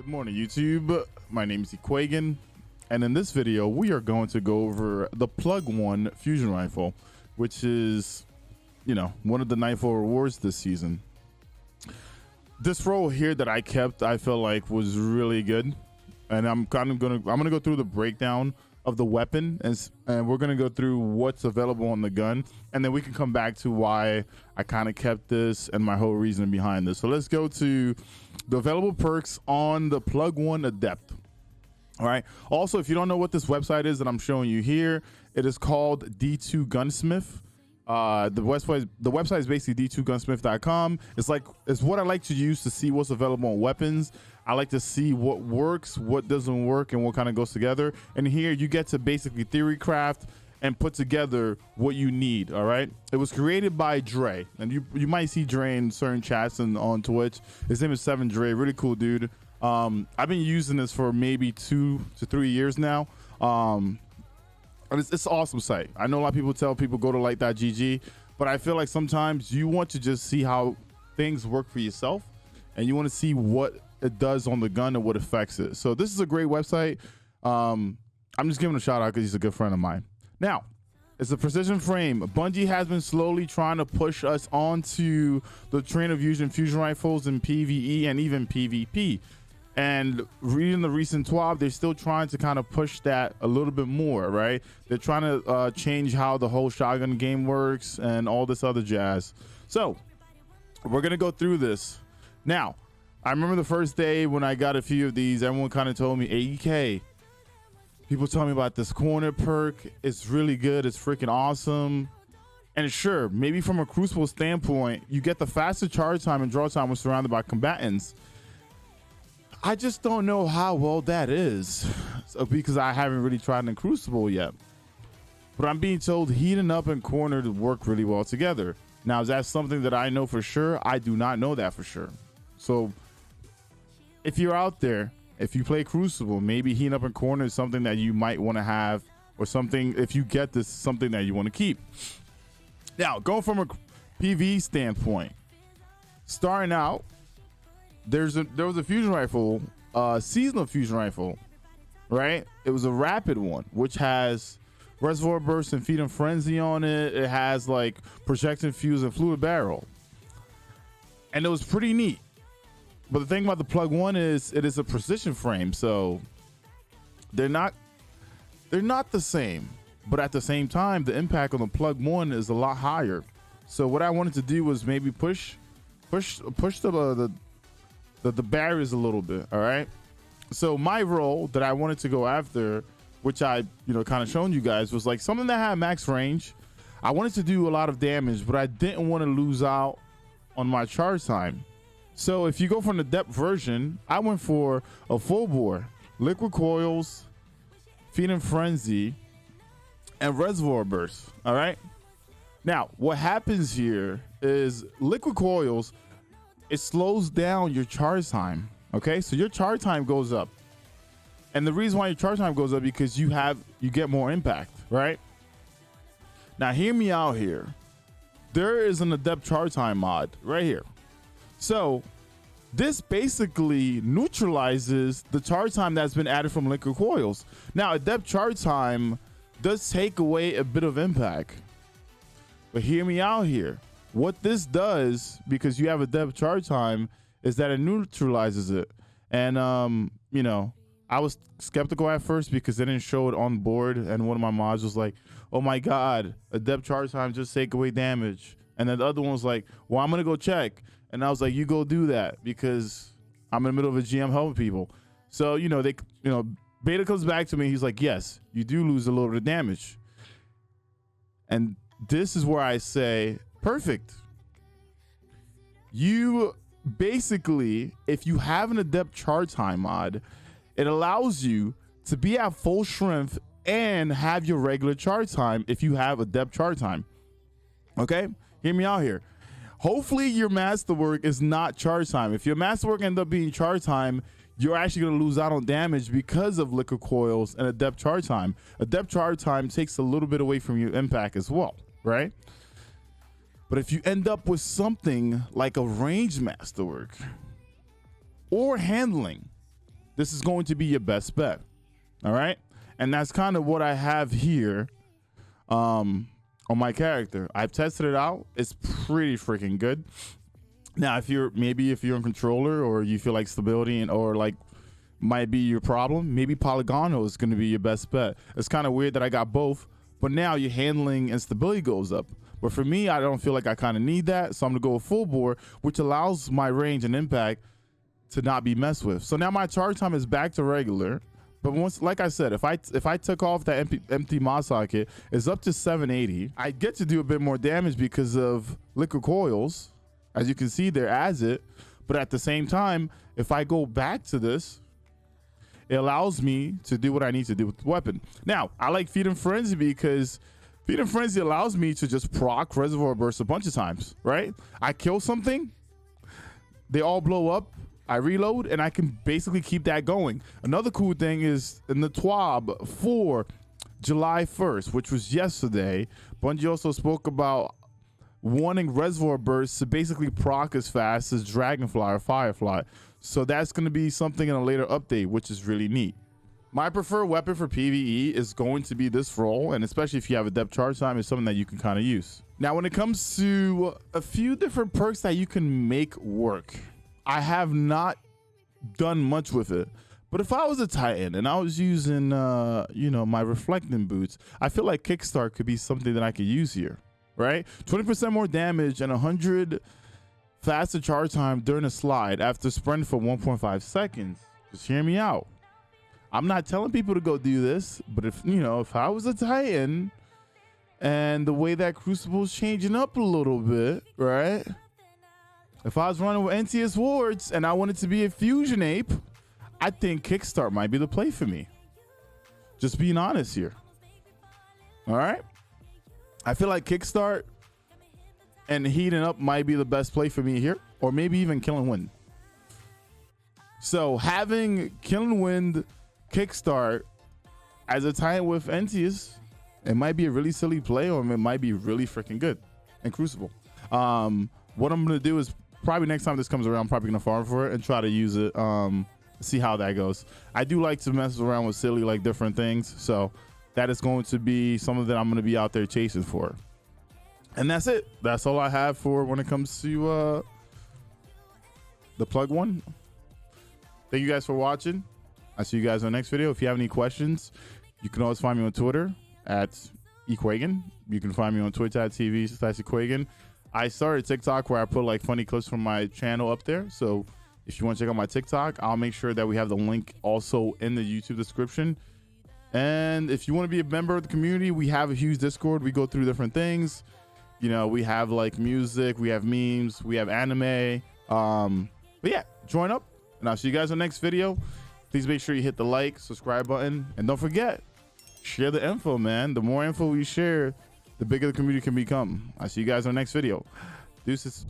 Good morning, YouTube. My name is Ekuegan, and in this video, we are going to go over the Plug 1 fusion rifle, which is, one of the Nightfall rewards this season. This roll here that I kept, I felt like was really good, and I'm gonna go through the breakdown of the weapon, and we're gonna go through what's available on the gun, and then we can come back to why I kind of kept this and my whole reason behind this. So let's go to the available perks on the Plug 1 Adept. All right. Also, if you don't know what this website is that I'm showing you here, it is called D2 Gunsmith. The website is basically d2gunsmith.com. It's what I like to use to see what's available on weapons. I like to see what works, what doesn't work, and what kind of goes together. And here you get to basically theory craft and put together what you need. All right. It was created by Dre, and you might see Dre in certain chats and on Twitch. His name is 7 Dre. Really cool dude. I've been using this for maybe 2 to 3 years now. And it's an awesome site. I know a lot of people tell people go to light.gg, but I feel like sometimes you want to just see how things work for yourself, and you want to see what it does on the gun and what affects it. So this is a great website. I'm just giving a shout out because he's a good friend of mine. Now, it's a precision frame. Bungie has been slowly trying to push us onto the train of using fusion rifles in PvE and even PvP. And reading the recent TWAB, they're still trying to kind of push that a little bit more, right? They're trying to change how the whole shotgun game works and all this other jazz. So we're going to go through this. Now, I remember the first day when I got a few of these, everyone kind of told me, AEK, people tell me about this corner perk. It's really good. It's freaking awesome. And sure, maybe from a Crucible standpoint, you get the faster charge time and draw time when surrounded by combatants. I just don't know how well that is, because I haven't really tried in Crucible yet. But I'm being told heating up and corner to work really well together. Now, is that something that I know for sure? I do not know that for sure. So if you're out there, if you play Crucible, maybe heating up and corner is something that you might want to have, or something, if you get this, something that you want to keep. Now, going from a PV standpoint, starting out, there was a fusion rifle, seasonal fusion rifle, right? It was a rapid one, which has reservoir burst and feed and frenzy on it. It has like projection fuse and fluid barrel, and it was pretty neat. But the thing about the Plug 1 is it is a precision frame, so they're not the same. But at the same time, the impact on the Plug 1 is a lot higher. So what I wanted to do was maybe push the barriers a little bit. All right. So my role that I wanted to go after, which I kind of shown you guys, was like something that had max range. I wanted to do a lot of damage, but I didn't want to lose out on my charge time. So if you go from the Adept version, I went for a full bore, liquid coils, feed and frenzy, and reservoir burst. All right. Now what happens here is liquid coils, it slows down your charge time. Okay, so your charge time goes up, and the reason why your charge time goes up because you get more impact, right? Now hear me out here. There is an Adept charge time mod right here. So this basically neutralizes the charge time that's been added from liquid coils. Now Adept charge time does take away a bit of impact, but hear me out here. What this does, because you have Adept charge time, is that it neutralizes it. And I was skeptical at first because they didn't show it on board, and one of my mods was like, oh my god, Adept charge time just take away damage. And then the other one was like, well, I'm gonna go check. And I was like, you go do that, because I'm in the middle of a GM helping people. So Beta comes back to me, he's like, yes, you do lose a little bit of damage. And this is where I say, perfect. You basically, if you have an Adept charge time mod, it allows you to be at full strength and have your regular charge time if you have Adept charge time. Okay, hear me out here. Hopefully your masterwork is not charge time. If your masterwork ends up being charge time, you're actually going to lose out on damage because of liquid coils and Adept charge time. Adept charge time takes a little bit away from your impact as well, right? But if you end up with something like a range masterwork or handling, this is going to be your best bet. All right. And that's kind of what I have here on my character. I've tested it out. It's pretty freaking good. Now, if you're in controller, or you feel like stability or like might be your problem, maybe Polygonal is going to be your best bet. It's kind of weird that I got both, but now your handling and stability goes up. But for me, I don't feel like I kind of need that, so I'm gonna go with full bore, which allows my range and impact to not be messed with. So now my charge time is back to regular. But once, like I said, if I took off that empty mod socket, it's up to 780. I get to do a bit more damage because of liquid coils, as you can see there, as it. But at the same time, if I go back to this, it allows me to do what I need to do with the weapon. Now, I like Feed and Frenzy because Feed and Frenzy allows me to just proc Reservoir Burst a bunch of times, right? I kill something, they all blow up, I reload, and I can basically keep that going. Another cool thing is in the TWAB for July 1st, which was yesterday, Bungie also spoke about wanting Reservoir Bursts to basically proc as fast as Dragonfly or Firefly. So that's going to be something in a later update, which is really neat. My preferred weapon for PvE is going to be this roll, and especially if you have Adept charge time, it's something that you can kind of use. Now, when it comes to a few different perks that you can make work, I have not done much with it. But if I was a Titan and I was using, my reflecting boots, I feel like Kickstart could be something that I could use here, right? 20% more damage and 100 faster charge time during a slide after sprinting for 1.5 seconds. Just hear me out. I'm not telling people to go do this, but if I was a Titan and the way that Crucible is changing up a little bit, right? If I was running with NTS wards and I wanted to be a fusion ape, I think Kickstart might be the play for me. Just being honest here. All right. I feel like Kickstart and heating up might be the best play for me here, or maybe even Killing Wind. So having Killing Wind, Kickstart as a Titan with NTS, it might be a really silly play, or it might be really freaking good. And Crucible. What I'm gonna do is probably next time this comes around, I'm probably gonna farm for it and try to use it. See how that goes. I do like to mess around with silly, like different things. So that is going to be something that I'm going to be out there chasing for. And that's it. That's all I have for when it comes to the plug one. Thank you guys for watching. I'll see you guys in the next video. If you have any questions, you can always find me on Twitter at Ekuegan. You can find me on twitch.tv/Ekuegan. I started TikTok where I put like funny clips from my channel up there. So if you want to check out my TikTok, I'll make sure that we have the link also in the YouTube description. And if you want to be a member of the community, we have a huge Discord. We go through different things. We have like music, we have memes, we have anime. But yeah, join up, and I'll see you guys in the next video. Please make sure you hit the like, subscribe button, and don't forget, share the info, man. The more info we share, the bigger the community can become. I'll see you guys in the next video. Deuces.